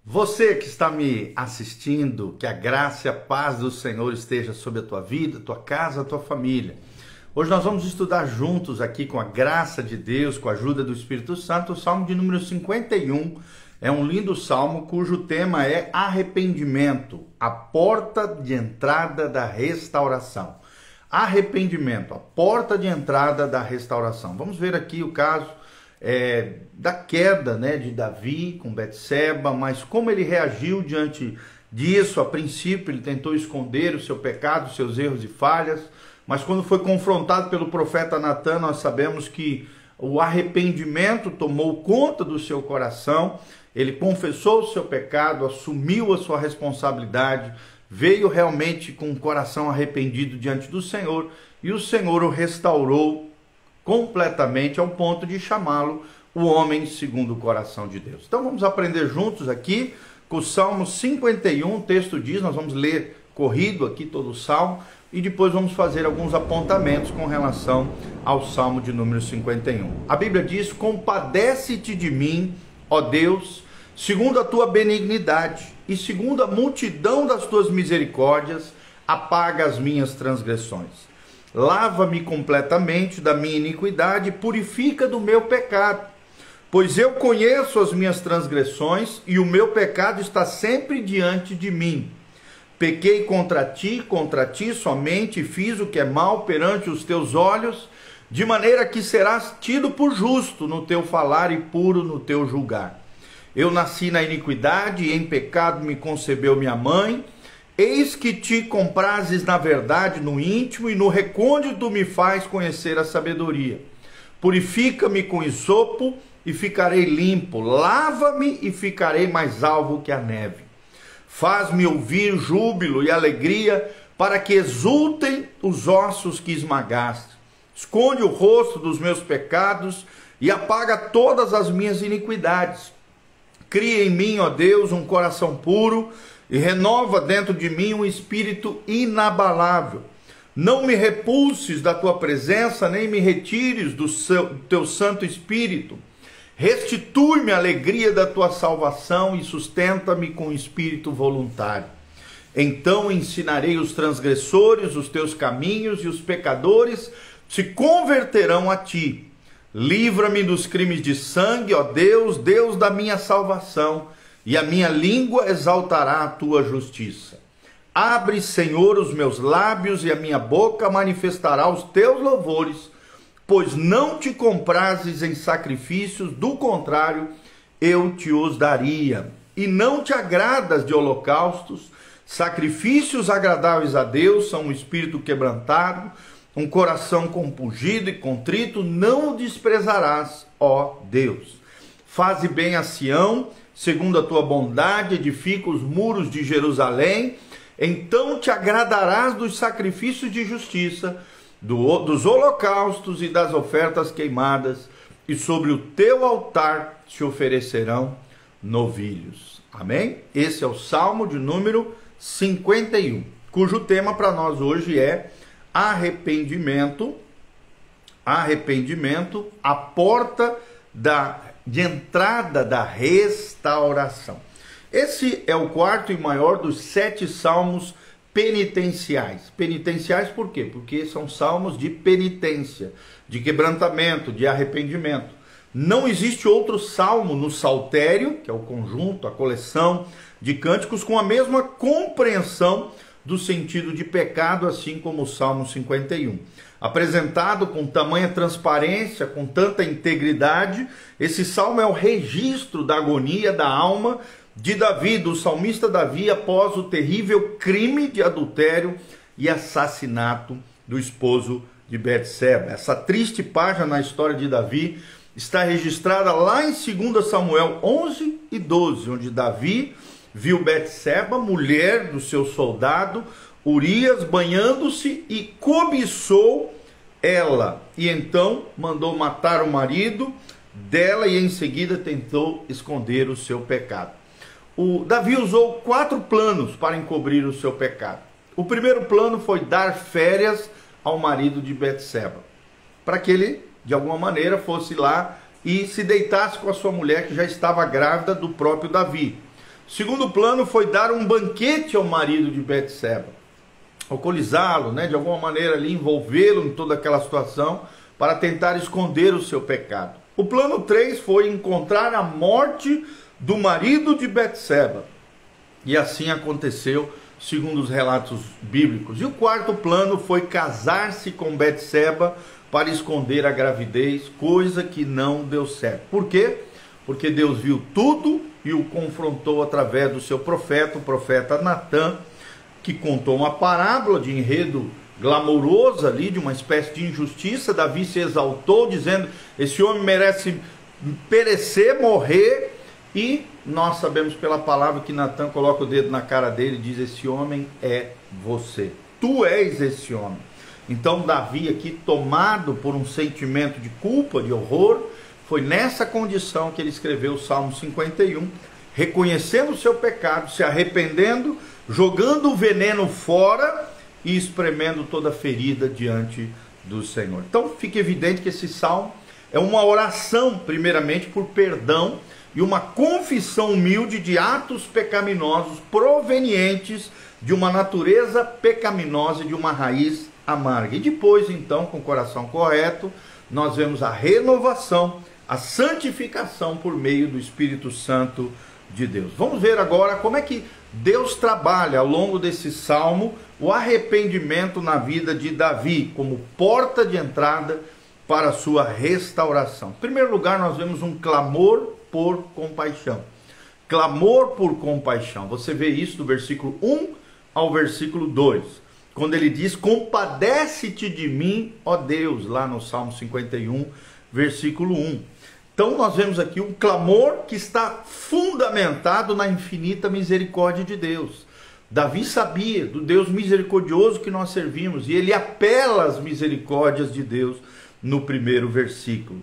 Você que está me assistindo, que a graça e a paz do Senhor esteja sobre a tua vida, tua casa, a tua família. Hoje nós vamos estudar juntos aqui com a graça de Deus, com a ajuda do Espírito Santo, o Salmo de número 51. É um lindo salmo cujo tema é arrependimento, a porta de entrada da restauração. Arrependimento, a porta de entrada da restauração. Vamos ver aqui o caso da queda, de Davi com Betseba, mas como ele reagiu diante disso. A princípio ele tentou esconder o seu pecado, os seus erros e falhas, mas quando foi confrontado pelo profeta Natan, nós sabemos que o arrependimento tomou conta do seu coração. Ele confessou o seu pecado, assumiu a sua responsabilidade, veio realmente com o coração arrependido diante do Senhor, e o Senhor o restaurou completamente ao ponto de chamá-lo o homem segundo o coração de Deus. Então vamos aprender juntos aqui com o Salmo 51, o texto diz, nós vamos ler corrido aqui todo o Salmo, e depois vamos fazer alguns apontamentos com relação ao Salmo de número 51. A Bíblia diz: compadece-te de mim, ó Deus, segundo a tua benignidade, e segundo a multidão das tuas misericórdias, apaga as minhas transgressões. Lava-me completamente da minha iniquidade, purifica do meu pecado, pois eu conheço as minhas transgressões e o meu pecado está sempre diante de mim. Pequei contra ti somente, e fiz o que é mal perante os teus olhos, de maneira que serás tido por justo no teu falar e puro no teu julgar. Eu nasci na iniquidade e em pecado me concebeu minha mãe. Eis que te comprases na verdade no íntimo, e no recôndito me faz conhecer a sabedoria. Purifica-me com hisopo e ficarei limpo, lava-me e ficarei mais alvo que a neve. Faz-me ouvir júbilo e alegria, para que exultem os ossos que esmagaste. Esconde o rosto dos meus pecados e apaga todas as minhas iniquidades. Cria em mim, ó Deus, um coração puro, e renova dentro de mim um espírito inabalável. Não me repulses da tua presença, nem me retires do teu Santo Espírito. Restitui-me a alegria da tua salvação e sustenta-me com espírito voluntário. Então ensinarei os transgressores os teus caminhos, e os pecadores se converterão a ti. Livra-me dos crimes de sangue, ó Deus, Deus da minha salvação, e a minha língua exaltará a tua justiça. Abre, Senhor, os meus lábios, e a minha boca manifestará os teus louvores, pois não te comprazes em sacrifícios, do contrário, eu te os daria. E não te agradas de holocaustos. Sacrifícios agradáveis a Deus são um espírito quebrantado, um coração compungido e contrito, não o desprezarás, ó Deus. Faze bem a Sião, segundo a tua bondade, edifica os muros de Jerusalém. Então te agradarás dos sacrifícios de justiça, dos holocaustos e das ofertas queimadas, e sobre o teu altar se oferecerão novilhos. Amém? Esse é o Salmo de número 51, cujo tema para nós hoje é arrependimento, a porta de entrada da restauração. Esse é o quarto e maior dos 7 salmos penitenciais. Penitenciais por quê? Porque são salmos de penitência, de quebrantamento, de arrependimento. Não existe outro salmo no saltério, que é o conjunto, a coleção de cânticos, com a mesma compreensão do sentido de pecado, assim como o Salmo 51. Apresentado com tamanha transparência, com tanta integridade, esse salmo é o registro da agonia da alma de Davi, do salmista Davi, após o terrível crime de adultério e assassinato do esposo de Betseba. Essa triste página na história de Davi está registrada lá em 2 Samuel 11 e 12, onde Davi viu Betseba, mulher do seu soldado Urias, banhando-se, e cobiçou ela, e então mandou matar o marido dela, e em seguida tentou esconder o seu pecado. Davi usou 4 planos para encobrir o seu pecado. O primeiro plano foi dar férias ao marido de Betseba, para que ele, de alguma maneira, fosse lá e se deitasse com a sua mulher, que já estava grávida do próprio Davi. Segundo plano foi dar um banquete ao marido de Betseba, alcoolizá-lo, de alguma maneira ali, envolvê-lo em toda aquela situação para tentar esconder o seu pecado. O plano 3 foi encontrar a morte do marido de Betseba, e assim aconteceu, segundo os relatos bíblicos. E o quarto plano foi casar-se com Betseba para esconder a gravidez, coisa que não deu certo. Por quê? Porque Deus viu tudo e o confrontou através do seu profeta, o profeta Natã, que contou uma parábola de enredo glamouroso ali, de uma espécie de injustiça. Davi se exaltou, dizendo: esse homem merece perecer, morrer. E nós sabemos pela palavra que Natã coloca o dedo na cara dele e diz: esse homem é você, tu és esse homem. Então Davi aqui, tomado por um sentimento de culpa, de horror, foi nessa condição que ele escreveu o Salmo 51, reconhecendo o seu pecado, se arrependendo, jogando o veneno fora e espremendo toda a ferida diante do Senhor. Então fica evidente que esse salmo é uma oração, primeiramente, por perdão e uma confissão humilde de atos pecaminosos provenientes de uma natureza pecaminosa e de uma raiz amarga. E depois, então, com o coração correto, nós vemos a renovação, a santificação por meio do Espírito Santo de Deus. Vamos ver agora como é que Deus trabalha ao longo desse salmo o arrependimento na vida de Davi como porta de entrada para a sua restauração. Em primeiro lugar, nós vemos um clamor por compaixão. Clamor por compaixão. Você vê isso do versículo 1 ao versículo 2. Quando ele diz: compadece-te de mim, ó Deus, lá no Salmo 51, versículo 1. Então nós vemos aqui um clamor que está fundamentado na infinita misericórdia de Deus. Davi sabia do Deus misericordioso que nós servimos, e ele apela às misericórdias de Deus no primeiro versículo.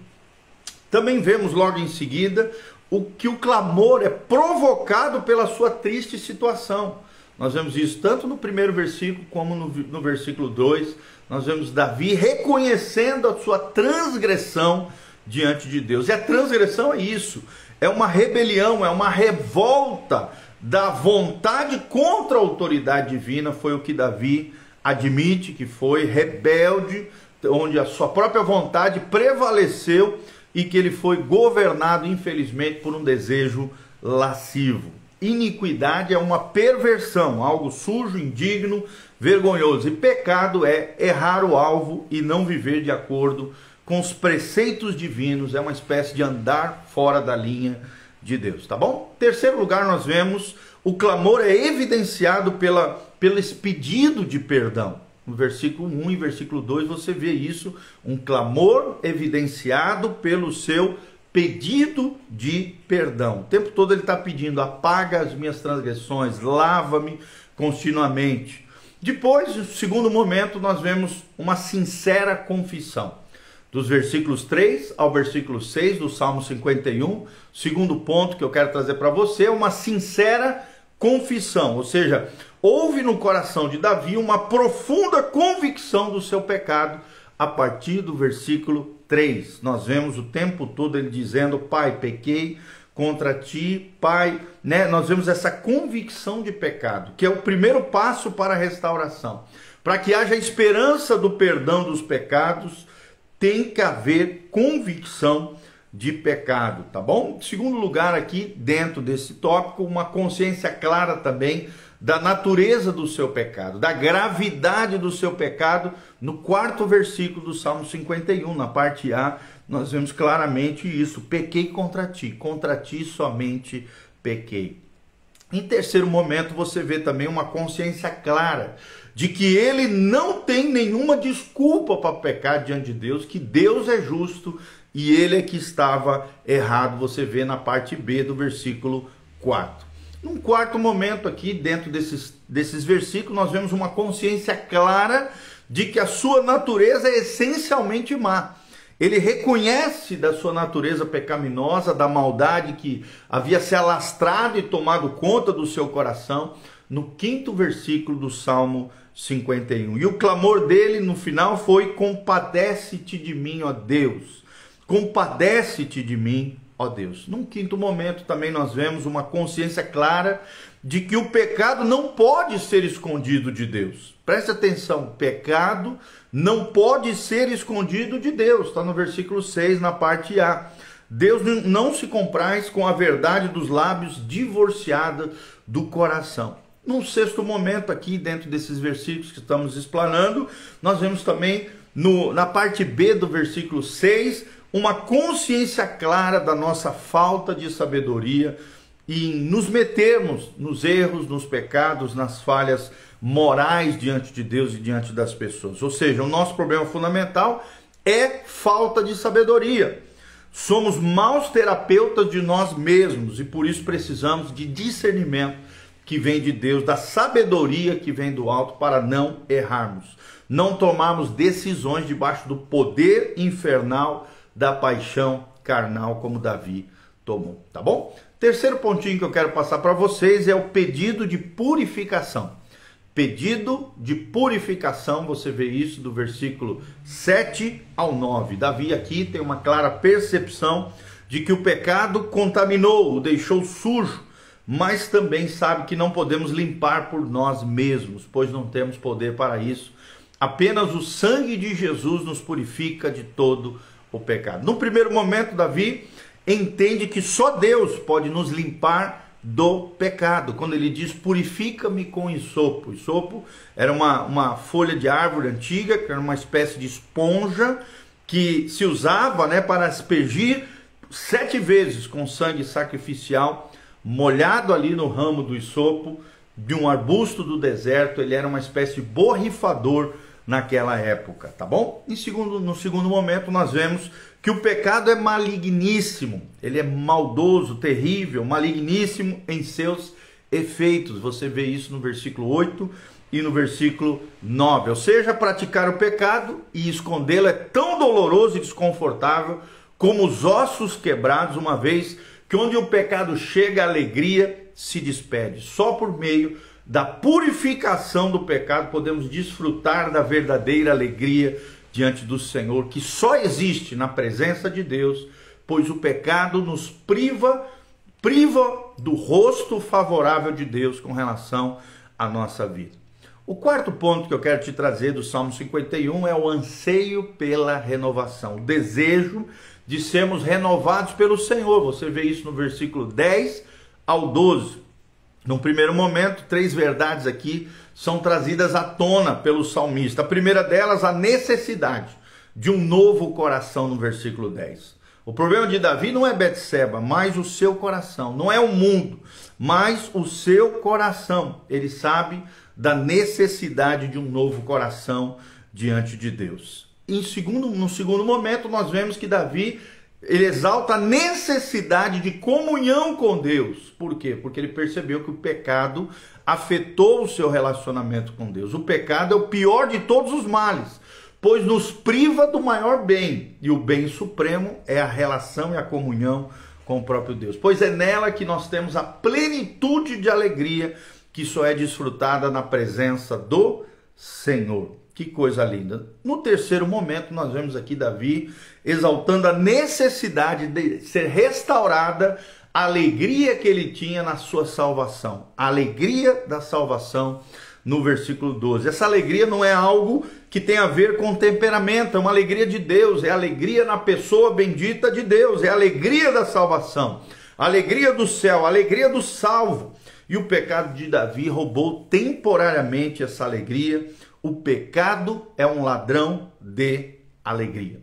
Também vemos logo em seguida que o clamor é provocado pela sua triste situação. Nós vemos isso tanto no primeiro versículo como no versículo 2. Nós vemos Davi reconhecendo a sua transgressão diante de Deus. E a transgressão é isso, é uma rebelião, é uma revolta da vontade contra a autoridade divina. Foi o que Davi admite, que foi rebelde, onde a sua própria vontade prevaleceu e que ele foi governado, infelizmente, por um desejo lascivo. Iniquidade é uma perversão, algo sujo, indigno, vergonhoso. E pecado é errar o alvo e não viver de acordo com os preceitos divinos. É uma espécie de andar fora da linha de Deus, tá bom? Em terceiro lugar, nós vemos o clamor é evidenciado pelo esse pedido de perdão. No versículo 1 e versículo 2 você vê isso, um clamor evidenciado pelo seu pedido de perdão. O tempo todo ele está pedindo: apaga as minhas transgressões, lava-me continuamente. Depois, no segundo momento, nós vemos uma sincera confissão. Dos versículos 3 ao versículo 6 do Salmo 51, segundo ponto que eu quero trazer para você é uma sincera confissão, ou seja, houve no coração de Davi uma profunda convicção do seu pecado. A partir do versículo 3, nós vemos o tempo todo ele dizendo: Pai, pequei contra ti, Pai, Nós vemos essa convicção de pecado, que é o primeiro passo para a restauração. Para que haja esperança do perdão dos pecados, tem que haver convicção de pecado, tá bom? Em segundo lugar aqui, dentro desse tópico, uma consciência clara também da natureza do seu pecado, da gravidade do seu pecado. No quarto versículo do Salmo 51, na parte A, nós vemos claramente isso: pequei contra ti somente pequei. Em terceiro momento, você vê também uma consciência clara de que ele não tem nenhuma desculpa para pecar diante de Deus, que Deus é justo e ele é que estava errado. Você vê na parte B do versículo 4. Num quarto momento aqui, dentro desses versículos, nós vemos uma consciência clara de que a sua natureza é essencialmente má. Ele reconhece da sua natureza pecaminosa, da maldade que havia se alastrado e tomado conta do seu coração, no quinto versículo do Salmo 51. E o clamor dele no final foi: compadece-te de mim, ó Deus. Compadece-te de mim, ó Deus. Num quinto momento também nós vemos uma consciência clara de que o pecado não pode ser escondido de Deus. Preste atenção, o pecado não pode ser escondido de Deus. Está no versículo 6, na parte A. Deus não se compraz com a verdade dos lábios divorciada do coração. Num sexto momento aqui, dentro desses versículos que estamos explanando, nós vemos também na parte B do versículo 6, uma consciência clara da nossa falta de sabedoria e nos metermos nos erros, nos pecados, nas falhas morais diante de Deus e diante das pessoas. Ou seja, o nosso problema fundamental é falta de sabedoria. Somos maus terapeutas de nós mesmos e por isso precisamos de discernimento que vem de Deus, da sabedoria que vem do alto para não errarmos, não tomarmos decisões debaixo do poder infernal da paixão carnal como Davi tomou, tá bom? Terceiro pontinho que eu quero passar para vocês é o pedido de purificação. Pedido de purificação, você vê isso do versículo 7 ao 9. Davi aqui tem uma clara percepção de que o pecado contaminou, o deixou sujo, mas também sabe que não podemos limpar por nós mesmos, pois não temos poder para isso. Apenas o sangue de Jesus nos purifica de todo o pecado. No primeiro momento, Davi entende que só Deus pode nos limpar do pecado. Quando ele diz, purifica-me com isopo. Isopo era uma folha de árvore antiga, que era uma espécie de esponja que se usava, né, para aspergir 7 vezes com sangue sacrificial, molhado ali no ramo do isopo, de um arbusto do deserto. Ele era uma espécie de borrifador naquela época, tá bom? No segundo momento nós vemos que o pecado é maligníssimo, ele é maldoso, terrível, maligníssimo em seus efeitos. Você vê isso no versículo 8 e no versículo 9. Ou seja, praticar o pecado e escondê-lo é tão doloroso e desconfortável como os ossos quebrados, uma vez que onde o pecado chega, a alegria se despede. Só por meio da purificação do pecado podemos desfrutar da verdadeira alegria diante do Senhor, que só existe na presença de Deus, pois o pecado nos priva do rosto favorável de Deus com relação à nossa vida. O quarto ponto que eu quero te trazer do Salmo 51 é o anseio pela renovação, o desejo de sermos renovados pelo Senhor. Você vê isso no versículo 10 ao 12. No primeiro momento, 3 verdades aqui são trazidas à tona pelo salmista. A primeira delas, a necessidade de um novo coração, no versículo 10. O problema de Davi não é Betseba, mas o seu coração. Não é o mundo, mas o seu coração. Ele sabe da necessidade de um novo coração diante de Deus. No segundo momento, nós vemos que Davi, ele exalta a necessidade de comunhão com Deus. Por quê? Porque ele percebeu que o pecado afetou o seu relacionamento com Deus. O pecado é o pior de todos os males, pois nos priva do maior bem. E o bem supremo é a relação e a comunhão com o próprio Deus. Pois é nela que nós temos a plenitude de alegria que só é desfrutada na presença do Senhor. Que coisa linda. No terceiro momento, nós vemos aqui Davi exaltando a necessidade de ser restaurada a alegria que ele tinha na sua salvação. A alegria da salvação no versículo 12. Essa alegria não é algo que tem a ver com temperamento, é uma alegria de Deus, é a alegria na pessoa bendita de Deus, é a alegria da salvação, a alegria do céu, a alegria do salvo. E o pecado de Davi roubou temporariamente essa alegria. O pecado é um ladrão de alegria.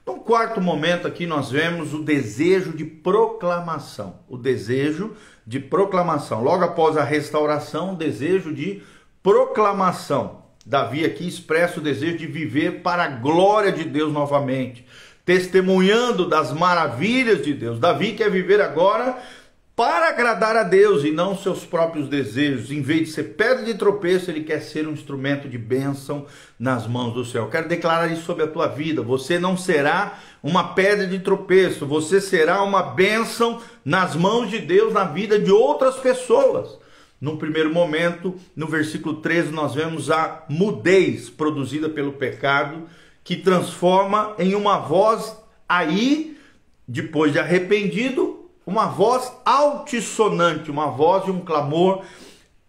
No quarto momento aqui nós vemos o desejo de proclamação. O desejo de proclamação. Logo após a restauração, o desejo de proclamação. Davi aqui expressa o desejo de viver para a glória de Deus novamente, testemunhando das maravilhas de Deus. Davi quer viver agora para agradar a Deus e não seus próprios desejos. Em vez de ser pedra de tropeço, ele quer ser um instrumento de bênção nas mãos do céu. Eu quero declarar isso sobre a tua vida. Você não será uma pedra de tropeço, você será uma bênção nas mãos de Deus, na vida de outras pessoas. No primeiro momento, no versículo 13, nós vemos a mudez produzida pelo pecado, que transforma em uma voz aí depois de arrependido, uma voz altissonante, uma voz de um clamor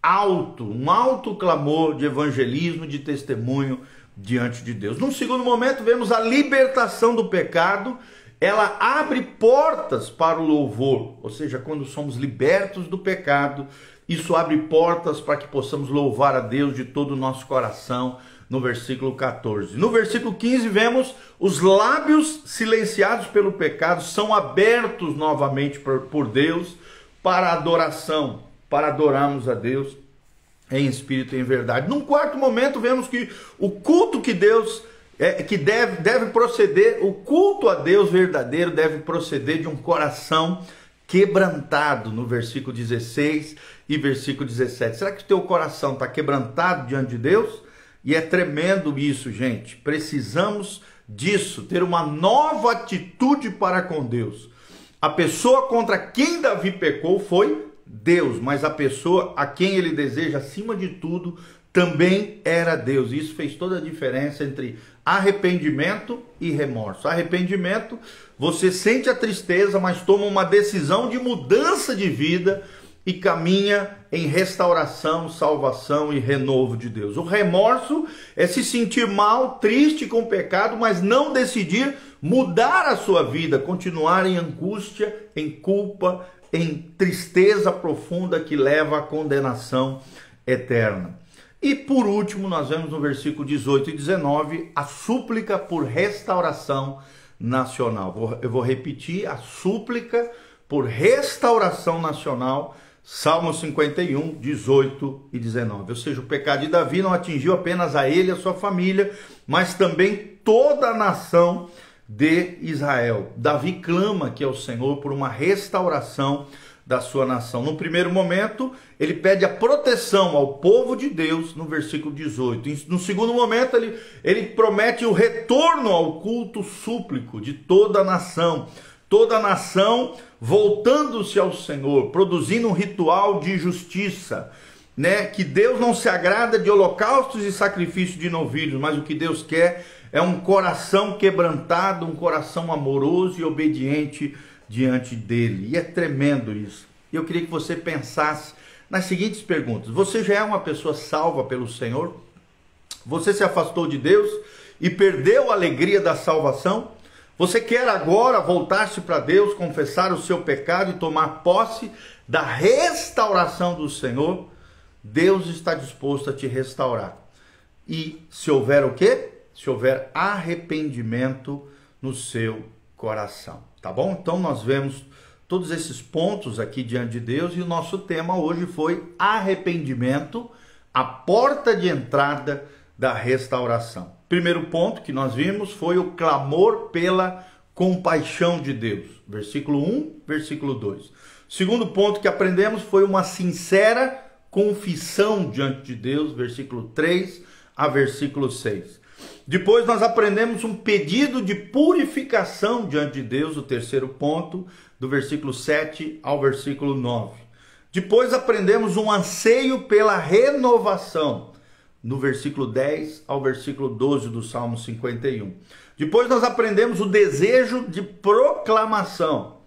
alto, um alto clamor de evangelismo, de testemunho diante de Deus. Num segundo momento, vemos a libertação do pecado. Ela abre portas para o louvor, ou seja, quando somos libertos do pecado, isso abre portas para que possamos louvar a Deus de todo o nosso coração, no versículo 14. No versículo 15, vemos os lábios silenciados pelo pecado são abertos novamente por Deus para adoração, para adorarmos a Deus em espírito e em verdade. Num quarto momento, vemos que o culto que Deus que deve proceder, o culto a Deus verdadeiro deve proceder de um coração quebrantado, no versículo 16 e versículo 17. Será que o teu coração está quebrantado diante de Deus? E é tremendo isso, gente. Precisamos disso, ter uma nova atitude para com Deus. A pessoa contra quem Davi pecou foi Deus, mas a pessoa a quem ele deseja acima de tudo também era Deus. Isso fez toda a diferença entre arrependimento e remorso. Arrependimento, você sente a tristeza, mas toma uma decisão de mudança de vida e caminha em restauração, salvação e renovo de Deus. O remorso é se sentir mal, triste com o pecado, mas não decidir mudar a sua vida, continuar em angústia, em culpa, em tristeza profunda que leva à condenação eterna. E por último, nós vemos no versículo 18 e 19 a súplica por restauração nacional. Eu vou repetir: a súplica por restauração nacional, Salmo 51, 18 e 19. Ou seja, o pecado de Davi não atingiu apenas a ele e a sua família, mas também toda a nação de Israel. Davi clama aqui ao Senhor por uma restauração da sua nação. No primeiro momento, ele pede a proteção ao povo de Deus, no versículo 18. No segundo momento, ele promete o retorno ao culto súplico de toda a nação. Toda a nação voltando-se ao Senhor, produzindo um ritual de justiça, né? Que Deus não se agrada de holocaustos e sacrifícios de novilhos, mas o que Deus quer é um coração quebrantado, um coração amoroso e obediente diante dele. E é tremendo isso. Eu queria que você pensasse nas seguintes perguntas: você já é uma pessoa salva pelo Senhor? Você se afastou de Deus e perdeu a alegria da salvação? Você quer agora voltar-se para Deus, confessar o seu pecado e tomar posse da restauração do Senhor? Deus está disposto a te restaurar. E se houver o quê? Se houver arrependimento no seu coração. Tá bom? Então nós vemos todos esses pontos aqui diante de Deus e o nosso tema hoje foi arrependimento, a porta de entrada da restauração. Primeiro ponto que nós vimos foi o clamor pela compaixão de Deus. Versículo 1, versículo 2. Segundo ponto que aprendemos foi uma sincera confissão diante de Deus. Versículo 3 a versículo 6. Depois nós aprendemos um pedido de purificação diante de Deus. O terceiro ponto, do versículo 7 ao versículo 9. Depois aprendemos um anseio pela renovação, no versículo 10 ao versículo 12 do Salmo 51. Depois nós aprendemos o desejo de proclamação,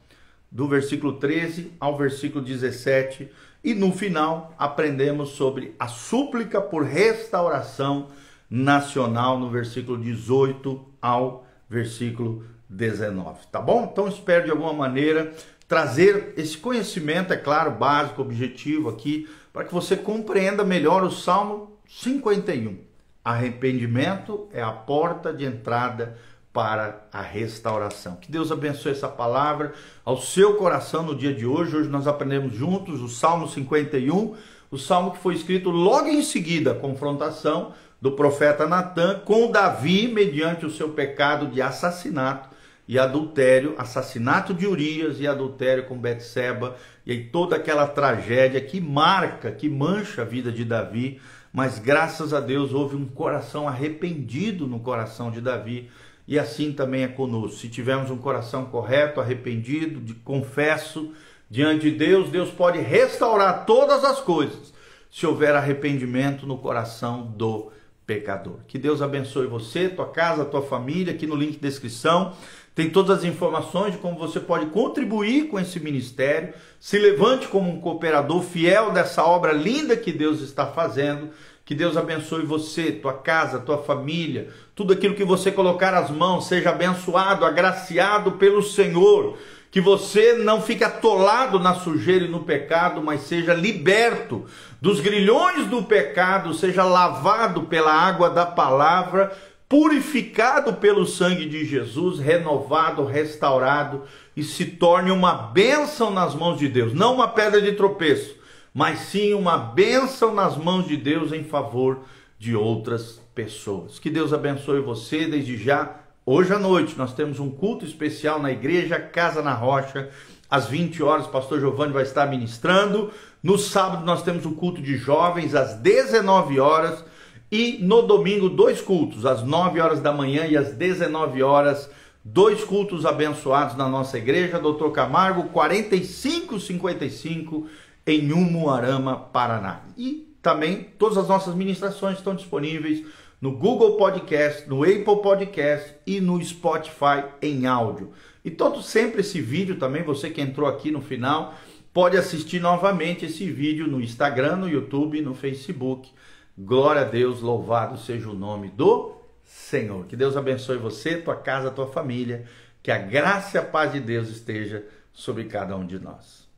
do versículo 13 ao versículo 17. E no final aprendemos sobre a súplica por restauração nacional, no versículo 18 ao versículo 19. Tá bom? Então espero de alguma maneira trazer esse conhecimento, é claro, básico, objetivo aqui, para que você compreenda melhor o Salmo 51. Arrependimento é a porta de entrada para a restauração. Que Deus abençoe essa palavra ao seu coração no dia de hoje. Hoje nós aprendemos juntos o Salmo 51, o salmo que foi escrito logo em seguida, a confrontação do profeta Natã com Davi mediante o seu pecado de assassinato e adultério, assassinato de Urias e adultério com Betseba, e aí toda aquela tragédia que marca, que mancha a vida de Davi. Mas graças a Deus houve um coração arrependido no coração de Davi, e assim também é conosco. Se tivermos um coração correto, arrependido, de confesso diante de Deus, Deus pode restaurar todas as coisas, se houver arrependimento no coração do pecador. Que Deus abençoe você, tua casa, tua família. Aqui no link de descrição tem todas as informações de como você pode contribuir com esse ministério. Se levante como um cooperador fiel dessa obra linda que Deus está fazendo. Que Deus abençoe você, tua casa, tua família, tudo aquilo que você colocar as mãos, seja abençoado, agraciado pelo Senhor. Que você não fique atolado na sujeira e no pecado, mas seja liberto dos grilhões do pecado, seja lavado pela água da palavra, purificado pelo sangue de Jesus, renovado, restaurado e se torne uma bênção nas mãos de Deus. Não uma pedra de tropeço, mas sim uma bênção nas mãos de Deus em favor de outras pessoas. Que Deus abençoe você desde já. Hoje à noite nós temos um culto especial na igreja Casa na Rocha, às 20 horas, o pastor Giovanni vai estar ministrando. No sábado nós temos um culto de jovens às 19 horas e no domingo 2 cultos, às 9 horas da manhã e às 19 horas, 2 cultos abençoados na nossa igreja, Dr. Camargo, 4555, em Umuarama, Paraná. E também todas as nossas ministrações estão disponíveis no Google Podcast, no Apple Podcast e no Spotify em áudio. E sempre esse vídeo também, você que entrou aqui no final, pode assistir novamente esse vídeo no Instagram, no YouTube e no Facebook. Glória a Deus, louvado seja o nome do Senhor. Que Deus abençoe você, tua casa, tua família. Que a graça e a paz de Deus esteja sobre cada um de nós.